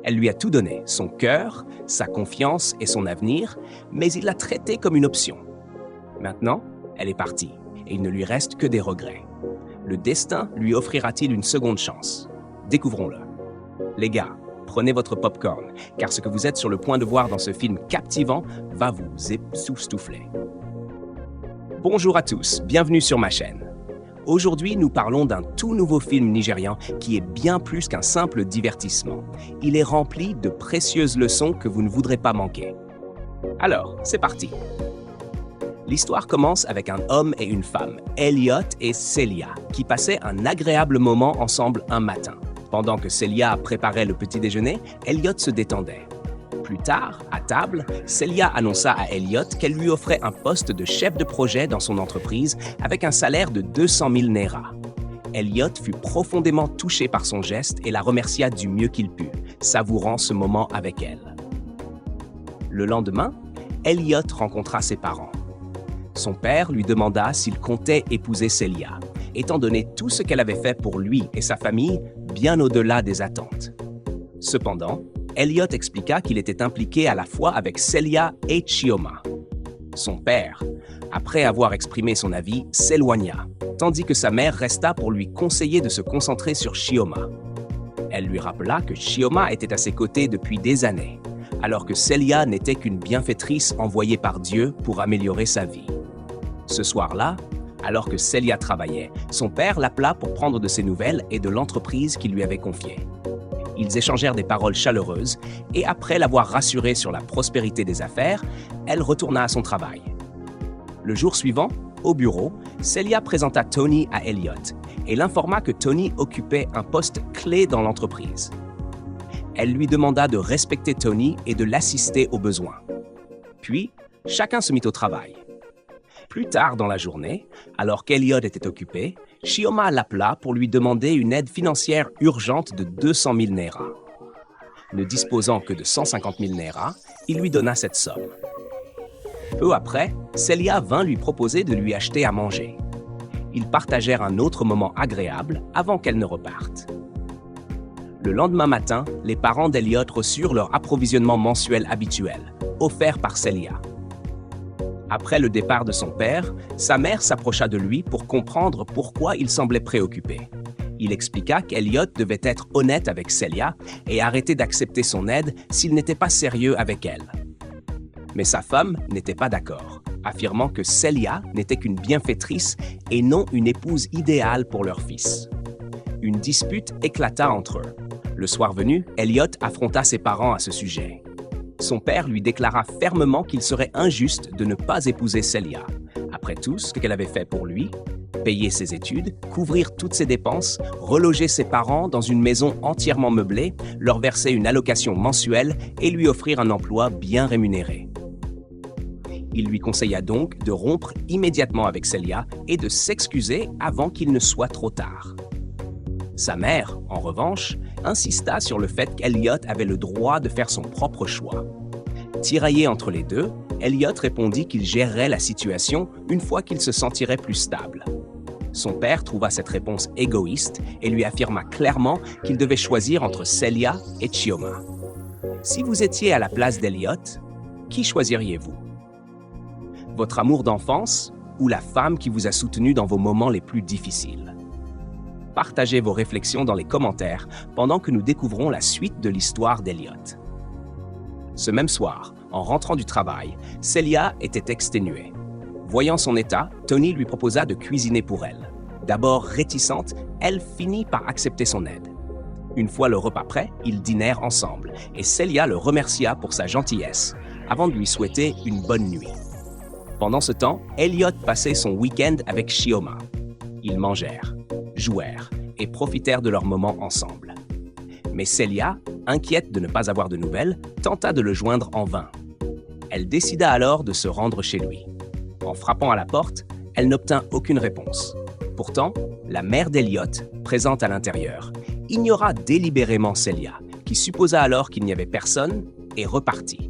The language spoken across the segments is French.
Elle lui a tout donné, son cœur, sa confiance et son avenir, mais il l'a traité comme une option. Maintenant, elle est partie, et il ne lui reste que des regrets. Le destin lui offrira-t-il une seconde chance? Découvrons-le. Les gars, prenez votre popcorn, car ce que vous êtes sur le point de voir dans ce film captivant va vous époustoufler. Bonjour à tous, bienvenue sur ma chaîne. Aujourd'hui, nous parlons d'un tout nouveau film nigérian qui est bien plus qu'un simple divertissement. Il est rempli de précieuses leçons que vous ne voudrez pas manquer. Alors, c'est parti. L'histoire commence avec un homme et une femme, Elliot et Celia, qui passaient un agréable moment ensemble un matin. Pendant que Celia préparait le petit déjeuner, Elliot se détendait. Plus tard, à table, Celia annonça à Elliot qu'elle lui offrait un poste de chef de projet dans son entreprise avec un salaire de 200 000 naira. Elliot fut profondément touché par son geste et la remercia du mieux qu'il put, savourant ce moment avec elle. Le lendemain, Elliot rencontra ses parents. Son père lui demanda s'il comptait épouser Celia, étant donné tout ce qu'elle avait fait pour lui et sa famille, bien au-delà des attentes. Cependant, Elliot expliqua qu'il était impliqué à la fois avec Celia et Chioma. Son père, après avoir exprimé son avis, s'éloigna, tandis que sa mère resta pour lui conseiller de se concentrer sur Chioma. Elle lui rappela que Chioma était à ses côtés depuis des années, alors que Celia n'était qu'une bienfaitrice envoyée par Dieu pour améliorer sa vie. Ce soir-là, alors que Celia travaillait, son père l'appela pour prendre de ses nouvelles et de l'entreprise qu'il lui avait confiée. Ils échangèrent des paroles chaleureuses et après l'avoir rassurée sur la prospérité des affaires, elle retourna à son travail. Le jour suivant, au bureau, Celia présenta Tony à Elliot et l'informa que Tony occupait un poste clé dans l'entreprise. Elle lui demanda de respecter Tony et de l'assister aux besoins. Puis, chacun se mit au travail. Plus tard dans la journée, alors qu'Elliot était occupé, Chioma l'appela pour lui demander une aide financière urgente de 200 000 naira. Ne disposant que de 150 000 naira, il lui donna cette somme. Peu après, Celia vint lui proposer de lui acheter à manger. Ils partagèrent un autre moment agréable avant qu'elle ne reparte. Le lendemain matin, les parents d'Elliot reçurent leur approvisionnement mensuel habituel, offert par Celia. Après le départ de son père, sa mère s'approcha de lui pour comprendre pourquoi il semblait préoccupé. Il expliqua qu'Elliot devait être honnête avec Celia et arrêter d'accepter son aide s'il n'était pas sérieux avec elle. Mais sa femme n'était pas d'accord, affirmant que Celia n'était qu'une bienfaitrice et non une épouse idéale pour leur fils. Une dispute éclata entre eux. Le soir venu, Elliot affronta ses parents à ce sujet. Son père lui déclara fermement qu'il serait injuste de ne pas épouser Celia. Après tout ce qu'elle avait fait pour lui, payer ses études, couvrir toutes ses dépenses, reloger ses parents dans une maison entièrement meublée, leur verser une allocation mensuelle et lui offrir un emploi bien rémunéré. Il lui conseilla donc de rompre immédiatement avec Celia et de s'excuser avant qu'il ne soit trop tard. Sa mère, en revanche, insista sur le fait qu'Elliot avait le droit de faire son propre choix. Tiraillé entre les deux, Elliot répondit qu'il gérerait la situation une fois qu'il se sentirait plus stable. Son père trouva cette réponse égoïste et lui affirma clairement qu'il devait choisir entre Celia et Chioma. Si vous étiez à la place d'Elliot, qui choisiriez-vous? Votre amour d'enfance ou la femme qui vous a soutenu dans vos moments les plus difficiles? Partagez vos réflexions dans les commentaires pendant que nous découvrons la suite de l'histoire d'Elliot. Ce même soir, en rentrant du travail, Celia était exténuée. Voyant son état, Tony lui proposa de cuisiner pour elle. D'abord réticente, elle finit par accepter son aide. Une fois le repas prêt, ils dînèrent ensemble et Celia le remercia pour sa gentillesse avant de lui souhaiter une bonne nuit. Pendant ce temps, Elliot passait son week-end avec Chioma. Ils mangèrent, jouèrent et profitèrent de leur moment ensemble. Mais Celia, inquiète de ne pas avoir de nouvelles, tenta de le joindre en vain. Elle décida alors de se rendre chez lui. En frappant à la porte, elle n'obtint aucune réponse. Pourtant, la mère d'Elliot, présente à l'intérieur, ignora délibérément Celia, qui supposa alors qu'il n'y avait personne et repartit.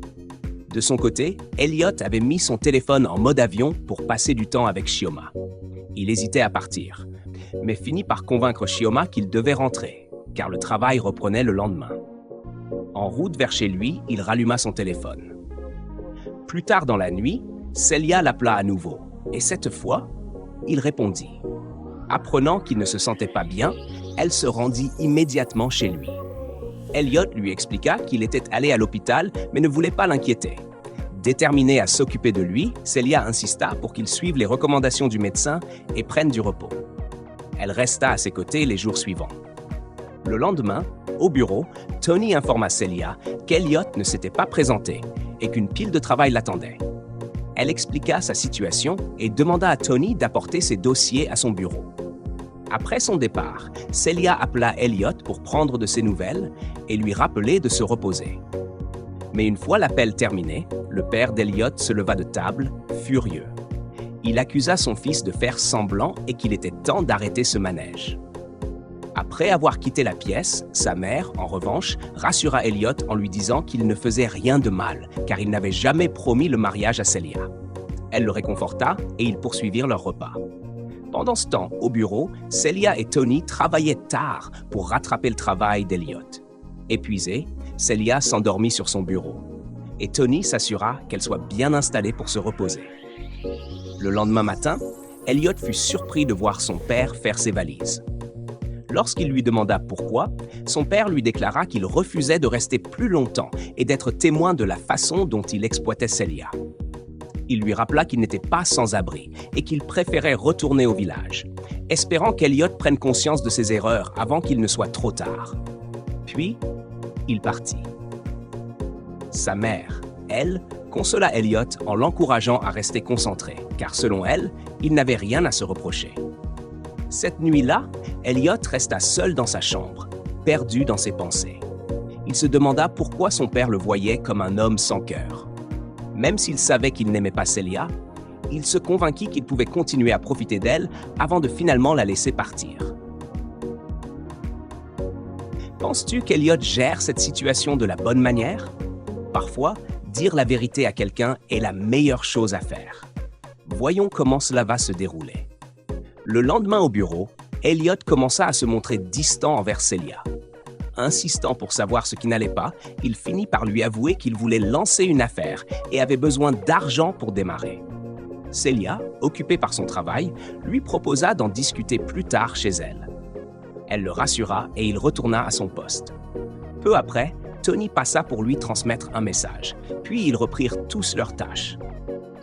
De son côté, Elliot avait mis son téléphone en mode avion pour passer du temps avec Chioma. Il hésitait à partir, mais finit par convaincre Chioma qu'il devait rentrer, car le travail reprenait le lendemain. En route vers chez lui, il ralluma son téléphone. Plus tard dans la nuit, Celia l'appela à nouveau, et cette fois, il répondit. Apprenant qu'il ne se sentait pas bien, elle se rendit immédiatement chez lui. Elliot lui expliqua qu'il était allé à l'hôpital mais ne voulait pas l'inquiéter. Déterminée à s'occuper de lui, Celia insista pour qu'il suive les recommandations du médecin et prenne du repos. Elle resta à ses côtés les jours suivants. Le lendemain, au bureau, Tony informa Celia qu'Elliot ne s'était pas présenté et qu'une pile de travail l'attendait. Elle expliqua sa situation et demanda à Tony d'apporter ses dossiers à son bureau. Après son départ, Celia appela Elliot pour prendre de ses nouvelles et lui rappeler de se reposer. Mais une fois l'appel terminé, le père d'Elliot se leva de table, furieux. Il accusa son fils de faire semblant et qu'il était temps d'arrêter ce manège. Après avoir quitté la pièce, sa mère, en revanche, rassura Elliot en lui disant qu'il ne faisait rien de mal, car il n'avait jamais promis le mariage à Celia. Elle le réconforta et ils poursuivirent leur repas. Pendant ce temps, au bureau, Celia et Tony travaillaient tard pour rattraper le travail d'Elliot. Épuisée, Celia s'endormit sur son bureau, et Tony s'assura qu'elle soit bien installée pour se reposer. Le lendemain matin, Elliot fut surpris de voir son père faire ses valises. Lorsqu'il lui demanda pourquoi, son père lui déclara qu'il refusait de rester plus longtemps et d'être témoin de la façon dont il exploitait Celia. Il lui rappela qu'il n'était pas sans abri et qu'il préférait retourner au village, espérant qu'Elliot prenne conscience de ses erreurs avant qu'il ne soit trop tard. Puis, il partit. Sa mère, elle, consola Elliot en l'encourageant à rester concentré, car selon elle, il n'avait rien à se reprocher. Cette nuit-là, Elliot resta seul dans sa chambre, perdu dans ses pensées. Il se demanda pourquoi son père le voyait comme un homme sans cœur. Même s'il savait qu'il n'aimait pas Celia, il se convainquit qu'il pouvait continuer à profiter d'elle avant de finalement la laisser partir. Penses-tu qu'Elliot gère cette situation de la bonne manière? Parfois, dire la vérité à quelqu'un est la meilleure chose à faire. Voyons comment cela va se dérouler. Le lendemain au bureau, Elliot commença à se montrer distant envers Celia. Insistant pour savoir ce qui n'allait pas, il finit par lui avouer qu'il voulait lancer une affaire et avait besoin d'argent pour démarrer. Celia, occupée par son travail, lui proposa d'en discuter plus tard chez elle. Elle le rassura et il retourna à son poste. Peu après, Tony passa pour lui transmettre un message, puis ils reprirent tous leurs tâches.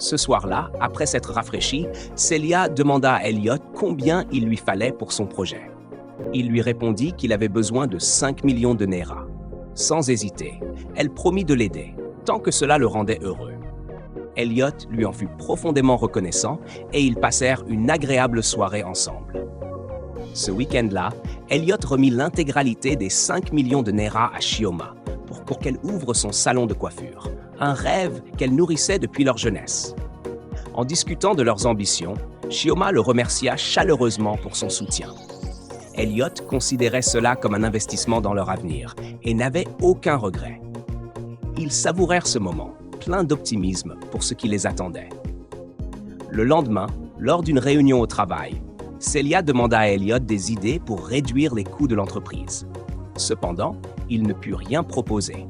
Ce soir-là, après s'être rafraîchi, Celia demanda à Elliot combien il lui fallait pour son projet. Il lui répondit qu'il avait besoin de 5 millions de Naira. Sans hésiter, elle promit de l'aider, tant que cela le rendait heureux. Elliot lui en fut profondément reconnaissant et ils passèrent une agréable soirée ensemble. Ce week-end-là, Elliot remit l'intégralité des 5 millions de Naira à Chioma pour qu'elle ouvre son salon de coiffure, un rêve qu'elle nourrissait depuis leur jeunesse. En discutant de leurs ambitions, Chioma le remercia chaleureusement pour son soutien. Elliot considérait cela comme un investissement dans leur avenir et n'avait aucun regret. Ils savourèrent ce moment, plein d'optimisme pour ce qui les attendait. Le lendemain, lors d'une réunion au travail, Celia demanda à Elliot des idées pour réduire les coûts de l'entreprise. Cependant, il ne put rien proposer.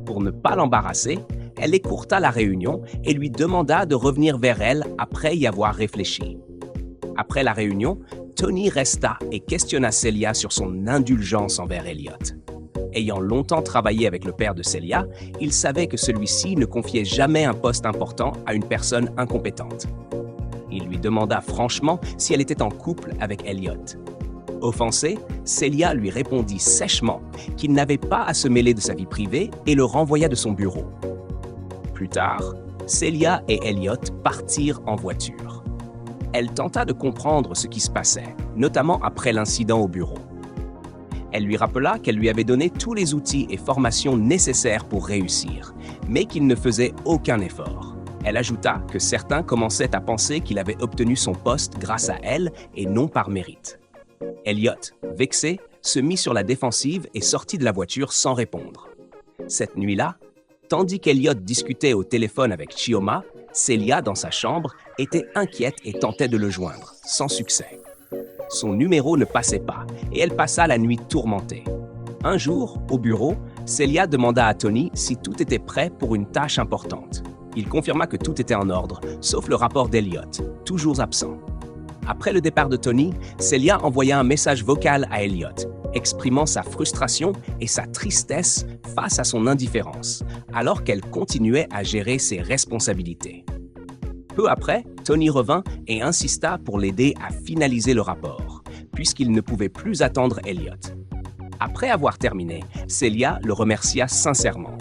Pour ne pas l'embarrasser, elle écourta la réunion et lui demanda de revenir vers elle après y avoir réfléchi. Après la réunion, Tony resta et questionna Celia sur son indulgence envers Elliot. Ayant longtemps travaillé avec le père de Celia, il savait que celui-ci ne confiait jamais un poste important à une personne incompétente. Il lui demanda franchement si elle était en couple avec Elliot. Offensée, Celia lui répondit sèchement qu'il n'avait pas à se mêler de sa vie privée et le renvoya de son bureau. Plus tard, Celia et Elliot partirent en voiture. Elle tenta de comprendre ce qui se passait, notamment après l'incident au bureau. Elle lui rappela qu'elle lui avait donné tous les outils et formations nécessaires pour réussir, mais qu'il ne faisait aucun effort. Elle ajouta que certains commençaient à penser qu'il avait obtenu son poste grâce à elle et non par mérite. Elliot, vexé, se mit sur la défensive et sortit de la voiture sans répondre. Cette nuit-là, tandis qu'Elliot discutait au téléphone avec Chioma, Celia, dans sa chambre, était inquiète et tentait de le joindre, sans succès. Son numéro ne passait pas et elle passa la nuit tourmentée. Un jour, au bureau, Celia demanda à Tony si tout était prêt pour une tâche importante. Il confirma que tout était en ordre, sauf le rapport d'Elliot, toujours absent. Après le départ de Tony, Celia envoya un message vocal à Elliot, exprimant sa frustration et sa tristesse face à son indifférence, alors qu'elle continuait à gérer ses responsabilités. Peu après, Tony revint et insista pour l'aider à finaliser le rapport, puisqu'il ne pouvait plus attendre Elliot. Après avoir terminé, Celia le remercia sincèrement.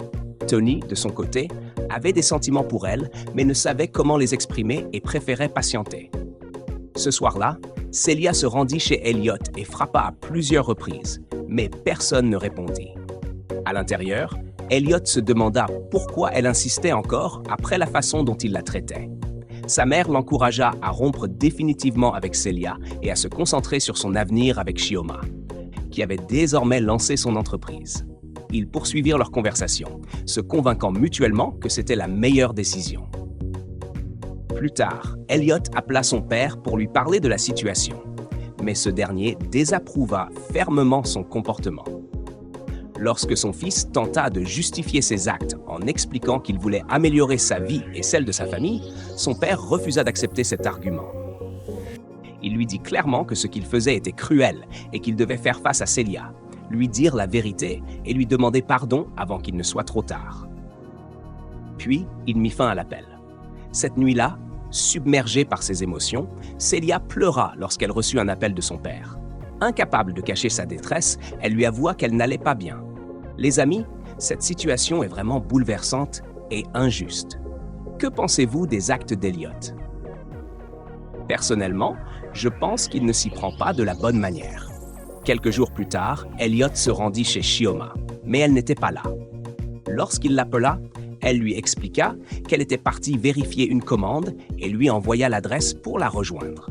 Tony, de son côté, avait des sentiments pour elle, mais ne savait comment les exprimer et préférait patienter. Ce soir-là, Celia se rendit chez Elliot et frappa à plusieurs reprises, mais personne ne répondit. À l'intérieur, Elliot se demanda pourquoi elle insistait encore après la façon dont il la traitait. Sa mère l'encouragea à rompre définitivement avec Celia et à se concentrer sur son avenir avec Shioma, qui avait désormais lancé son entreprise. Ils poursuivirent leur conversation, se convainquant mutuellement que c'était la meilleure décision. Plus tard, Elliot appela son père pour lui parler de la situation, mais ce dernier désapprouva fermement son comportement. Lorsque son fils tenta de justifier ses actes en expliquant qu'il voulait améliorer sa vie et celle de sa famille, son père refusa d'accepter cet argument. Il lui dit clairement que ce qu'il faisait était cruel et qu'il devait faire face à Celia, lui dire la vérité et lui demander pardon avant qu'il ne soit trop tard. Puis, il mit fin à l'appel. Cette nuit-là, submergée par ses émotions, Celia pleura lorsqu'elle reçut un appel de son père. Incapable de cacher sa détresse, elle lui avoua qu'elle n'allait pas bien. Les amis, cette situation est vraiment bouleversante et injuste. Que pensez-vous des actes d'Elliot? Personnellement, je pense qu'il ne s'y prend pas de la bonne manière. Quelques jours plus tard, Elliot se rendit chez Shioma, mais elle n'était pas là. Lorsqu'il l'appela, elle lui expliqua qu'elle était partie vérifier une commande et lui envoya l'adresse pour la rejoindre.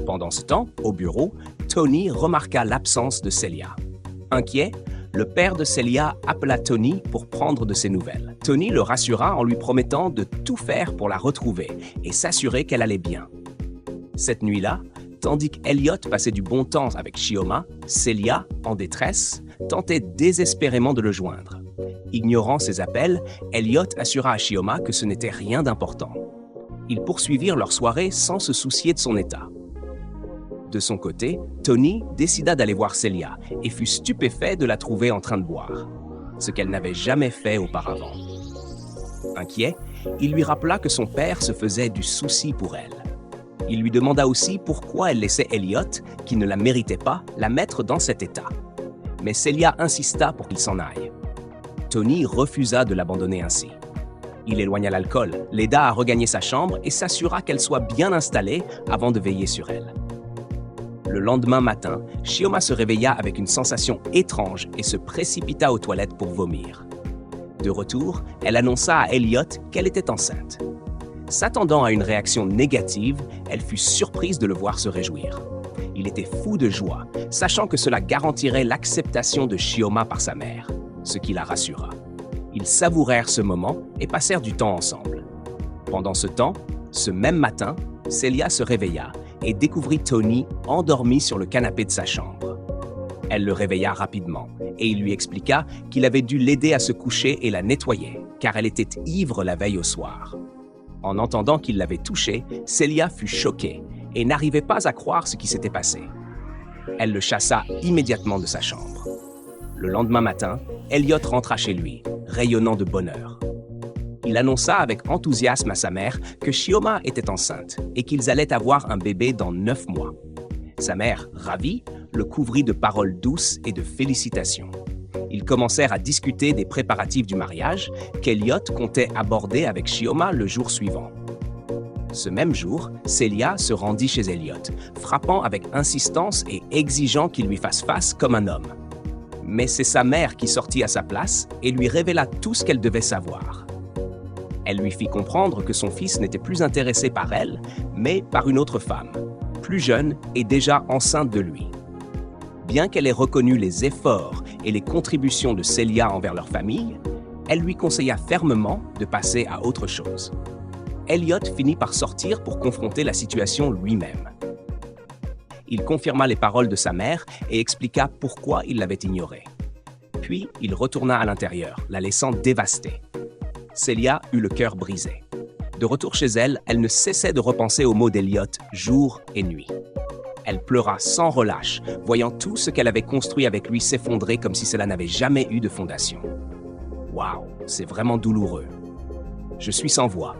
Pendant ce temps, au bureau, Tony remarqua l'absence de Celia. Inquiet, le père de Celia appela Tony pour prendre de ses nouvelles. Tony le rassura en lui promettant de tout faire pour la retrouver et s'assurer qu'elle allait bien. Cette nuit-là, tandis qu'Elliot passait du bon temps avec Shioma, Celia, en détresse, tentait désespérément de le joindre. Ignorant ses appels, Elliot assura à Shioma que ce n'était rien d'important. Ils poursuivirent leur soirée sans se soucier de son état. De son côté, Tony décida d'aller voir Celia et fut stupéfait de la trouver en train de boire, ce qu'elle n'avait jamais fait auparavant. Inquiet, il lui rappela que son père se faisait du souci pour elle. Il lui demanda aussi pourquoi elle laissait Elliot, qui ne la méritait pas, la mettre dans cet état. Mais Celia insista pour qu'il s'en aille. Tony refusa de l'abandonner ainsi. Il éloigna l'alcool, l'aida à regagner sa chambre et s'assura qu'elle soit bien installée avant de veiller sur elle. Le lendemain matin, Shioma se réveilla avec une sensation étrange et se précipita aux toilettes pour vomir. De retour, elle annonça à Elliot qu'elle était enceinte. S'attendant à une réaction négative, elle fut surprise de le voir se réjouir. Il était fou de joie, sachant que cela garantirait l'acceptation de Shioma par sa mère, ce qui la rassura. Ils savourèrent ce moment et passèrent du temps ensemble. Pendant ce temps, ce même matin, Celia se réveilla et découvrit Tony endormi sur le canapé de sa chambre. Elle le réveilla rapidement et il lui expliqua qu'il avait dû l'aider à se coucher et la nettoyer, car elle était ivre la veille au soir. En entendant qu'il l'avait touchée, Celia fut choquée et n'arrivait pas à croire ce qui s'était passé. Elle le chassa immédiatement de sa chambre. Le lendemain matin, Elliot rentra chez lui, rayonnant de bonheur. Il annonça avec enthousiasme à sa mère que Shioma était enceinte et qu'ils allaient avoir un bébé dans 9 mois. Sa mère, ravie, le couvrit de paroles douces et de félicitations. Ils commencèrent à discuter des préparatifs du mariage qu'Elliot comptait aborder avec Shioma le jour suivant. Ce même jour, Celia se rendit chez Elliot, frappant avec insistance et exigeant qu'il lui fasse face comme un homme. Mais c'est sa mère qui sortit à sa place et lui révéla tout ce qu'elle devait savoir. Elle lui fit comprendre que son fils n'était plus intéressé par elle, mais par une autre femme, plus jeune et déjà enceinte de lui. Bien qu'elle ait reconnu les efforts et les contributions de Celia envers leur famille, elle lui conseilla fermement de passer à autre chose. Elliot finit par sortir pour confronter la situation lui-même. Il confirma les paroles de sa mère et expliqua pourquoi il l'avait ignorée. Puis, il retourna à l'intérieur, la laissant dévastée. Celia eut le cœur brisé. De retour chez elle, elle ne cessait de repenser aux mots d'Elliot jour et nuit. Elle pleura sans relâche, voyant tout ce qu'elle avait construit avec lui s'effondrer comme si cela n'avait jamais eu de fondation. Waouh, c'est vraiment douloureux. Je suis sans voix.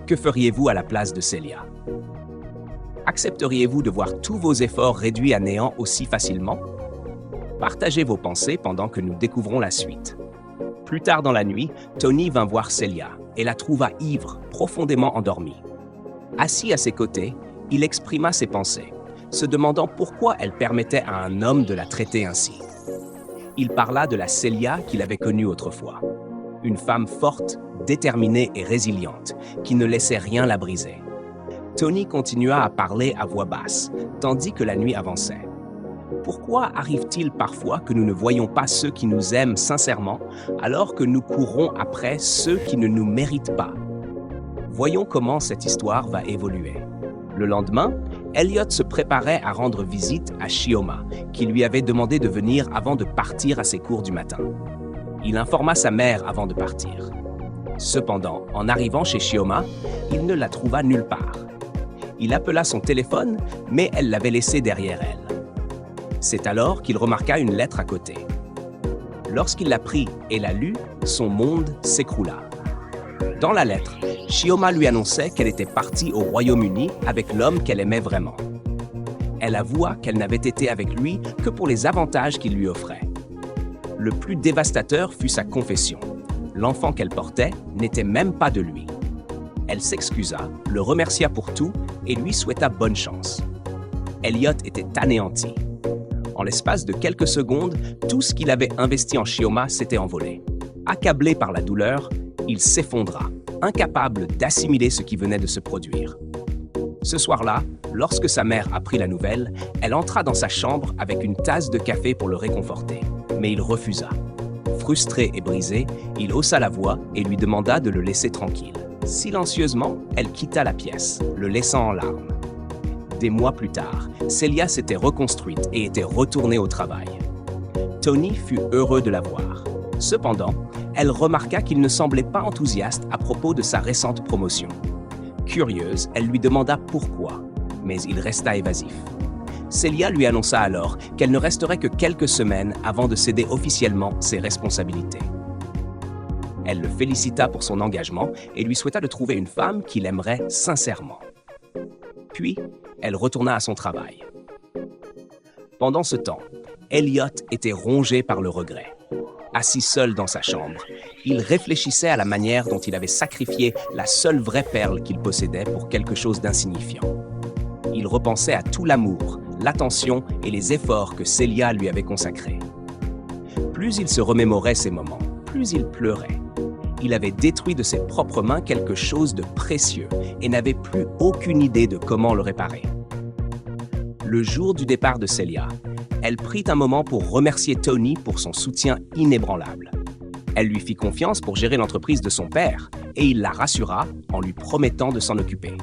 Que feriez-vous à la place de Celia? Accepteriez-vous de voir tous vos efforts réduits à néant aussi facilement? Partagez vos pensées pendant que nous découvrons la suite. Plus tard dans la nuit, Tony vint voir Celia et la trouva ivre, profondément endormie. Assis à ses côtés, il exprima ses pensées, se demandant pourquoi elle permettait à un homme de la traiter ainsi. Il parla de la Celia qu'il avait connue autrefois. Une femme forte, déterminée et résiliente, qui ne laissait rien la briser. Tony continua à parler à voix basse, tandis que la nuit avançait. Pourquoi arrive-t-il parfois que nous ne voyons pas ceux qui nous aiment sincèrement, alors que nous courons après ceux qui ne nous méritent pas? Voyons comment cette histoire va évoluer. Le lendemain, Elliot se préparait à rendre visite à Chioma, qui lui avait demandé de venir avant de partir à ses cours du matin. Il informa sa mère avant de partir. Cependant, en arrivant chez Chioma, il ne la trouva nulle part. Il appela son téléphone, mais elle l'avait laissé derrière elle. C'est alors qu'il remarqua une lettre à côté. Lorsqu'il la prit et la lut, son monde s'écroula. Dans la lettre, Chioma lui annonçait qu'elle était partie au Royaume-Uni avec l'homme qu'elle aimait vraiment. Elle avoua qu'elle n'avait été avec lui que pour les avantages qu'il lui offrait. Le plus dévastateur fut sa confession. L'enfant qu'elle portait n'était même pas de lui. Elle s'excusa, le remercia pour tout et lui souhaita bonne chance. Elliot était anéanti. En l'espace de quelques secondes, tout ce qu'il avait investi en Chioma s'était envolé. Accablé par la douleur, il s'effondra, incapable d'assimiler ce qui venait de se produire. Ce soir-là, lorsque sa mère apprit la nouvelle, elle entra dans sa chambre avec une tasse de café pour le réconforter. Mais il refusa. Frustré et brisé, il haussa la voix et lui demanda de le laisser tranquille. Silencieusement, elle quitta la pièce, le laissant en larmes. Des mois plus tard, Celia s'était reconstruite et était retournée au travail. Tony fut heureux de la voir. Cependant, elle remarqua qu'il ne semblait pas enthousiaste à propos de sa récente promotion. Curieuse, elle lui demanda pourquoi, mais il resta évasif. Celia lui annonça alors qu'elle ne resterait que quelques semaines avant de céder officiellement ses responsabilités. Elle le félicita pour son engagement et lui souhaita de trouver une femme qu'il aimerait sincèrement. Puis, elle retourna à son travail. Pendant ce temps, Elliot était rongé par le regret. Assis seul dans sa chambre, il réfléchissait à la manière dont il avait sacrifié la seule vraie perle qu'il possédait pour quelque chose d'insignifiant. Il repensait à tout l'amour, l'attention et les efforts que Celia lui avait consacrés. Plus il se remémorait ces moments, plus il pleurait. Il avait détruit de ses propres mains quelque chose de précieux et n'avait plus aucune idée de comment le réparer. Le jour du départ de Celia, elle prit un moment pour remercier Tony pour son soutien inébranlable. Elle lui fit confiance pour gérer l'entreprise de son père et il la rassura en lui promettant de s'en occuper.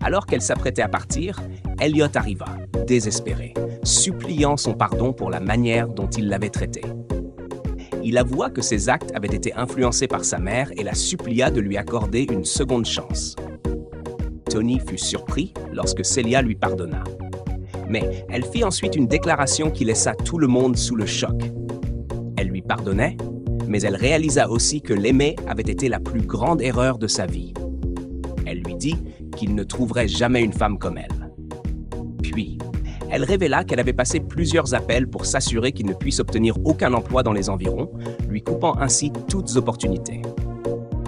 Alors qu'elle s'apprêtait à partir, Elliot arriva, désespéré, suppliant son pardon pour la manière dont il l'avait traitée. Il avoua que ses actes avaient été influencés par sa mère et la supplia de lui accorder une seconde chance. Tony fut surpris lorsque Celia lui pardonna. Mais elle fit ensuite une déclaration qui laissa tout le monde sous le choc. Elle lui pardonnait, mais elle réalisa aussi que l'aimer avait été la plus grande erreur de sa vie. Elle lui dit qu'il ne trouverait jamais une femme comme elle. Puis, elle révéla qu'elle avait passé plusieurs appels pour s'assurer qu'il ne puisse obtenir aucun emploi dans les environs, lui coupant ainsi toutes opportunités.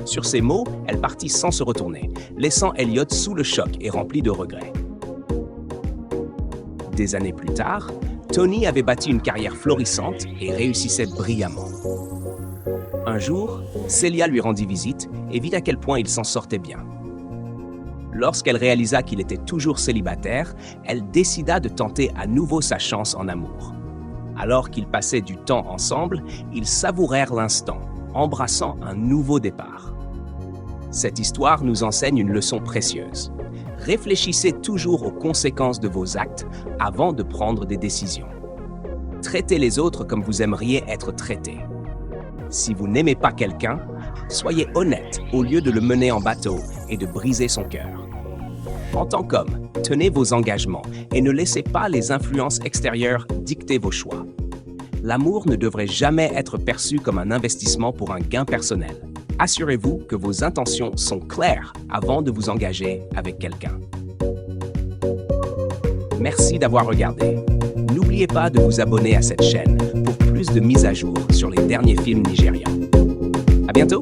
Sur ces mots, elle partit sans se retourner, laissant Elliot sous le choc et rempli de regrets. Des années plus tard, Tony avait bâti une carrière florissante et réussissait brillamment. Un jour, Celia lui rendit visite et vit à quel point il s'en sortait bien. Lorsqu'elle réalisa qu'il était toujours célibataire, elle décida de tenter à nouveau sa chance en amour. Alors qu'ils passaient du temps ensemble, ils savourèrent l'instant, embrassant un nouveau départ. Cette histoire nous enseigne une leçon précieuse. Réfléchissez toujours aux conséquences de vos actes avant de prendre des décisions. Traitez les autres comme vous aimeriez être traités. Si vous n'aimez pas quelqu'un, soyez honnête au lieu de le mener en bateau et de briser son cœur. En tant qu'homme, tenez vos engagements et ne laissez pas les influences extérieures dicter vos choix. L'amour ne devrait jamais être perçu comme un investissement pour un gain personnel. Assurez-vous que vos intentions sont claires avant de vous engager avec quelqu'un. Merci d'avoir regardé. N'oubliez pas de vous abonner à cette chaîne pour plus de mises à jour sur les derniers films nigérians. À bientôt!